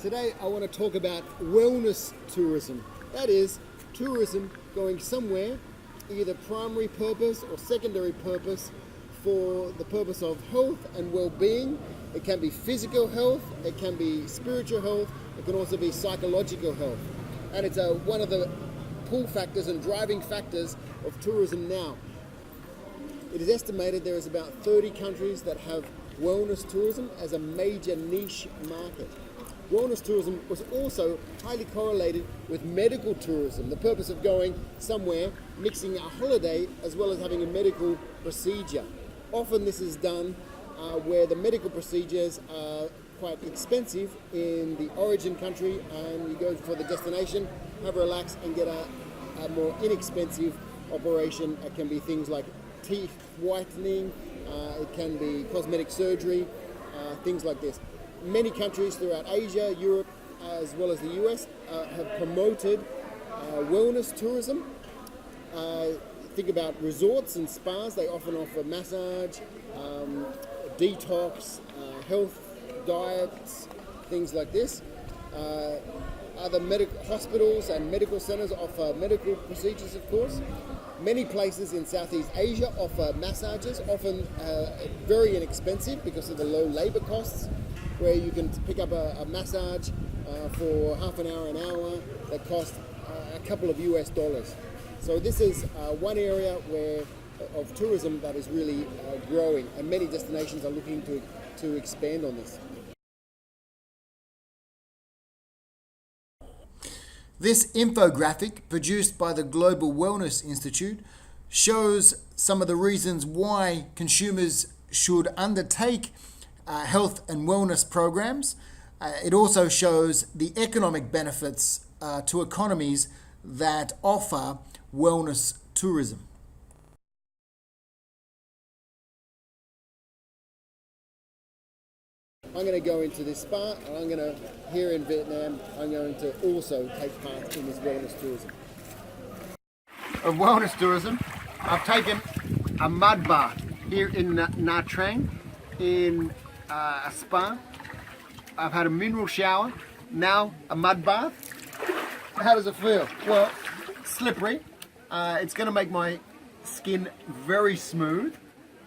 Today I want to talk about wellness tourism. That is, tourism going somewhere, either primary purpose or secondary purpose, for the purpose of health and well-being. It can be physical health, it can be spiritual health, it can also be psychological health. And it's one of the pull factors and driving factors of tourism now. It is estimated there is about 30 countries that have wellness tourism as a major niche market. Wellness tourism was also highly correlated with medical tourism, the purpose of going somewhere, mixing a holiday as well as having a medical procedure. Often this is done where the medical procedures are quite expensive in the origin country, and you go for the destination, have a relax and get a more inexpensive operation. It can be things like teeth whitening, it can be cosmetic surgery, things like this. Many countries throughout Asia, Europe, as well as the US have promoted wellness tourism. Think about resorts and spas. They often offer massage, detox, health, diets, things like this. Other hospitals and medical centers offer medical procedures, of course. Many places in Southeast Asia offer massages, often very inexpensive because of the low labor costs, where you can pick up a massage for half an hour that costs a couple of US dollars. So this is one area of tourism that is really growing, and many destinations are looking to expand on this. This infographic, produced by the Global Wellness Institute, shows some of the reasons why consumers should undertake health and wellness programs. It also shows the economic benefits to economies that offer wellness tourism. I'm going to go into this spa, and I'm going to, here in Vietnam, I'm going to also take part in this wellness tourism. Of wellness tourism, I've taken a mud bath here in Nha Trang in a spa. I've had a mineral shower, now a mud bath. How does it feel? Well, slippery. It's going to make my skin very smooth,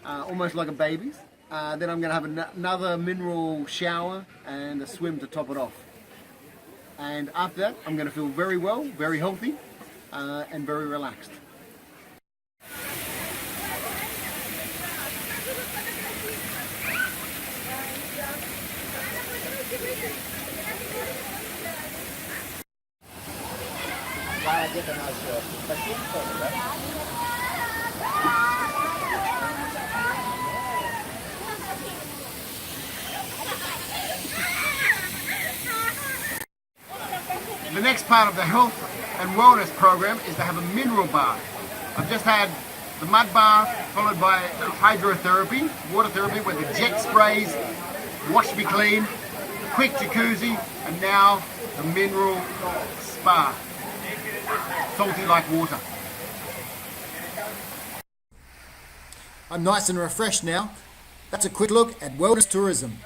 almost like a baby's. Then I'm going to have another mineral shower and a swim to top it off. And after that, I'm going to feel very well, very healthy, and very relaxed. The next part of the health and wellness program is to have a mineral bath. I've just had the mud bath followed by hydrotherapy, water therapy, where the jet sprays wash me clean, quick jacuzzi, and now the mineral spa, salty like water. I'm nice and refreshed now. That's a quick look at wellness tourism.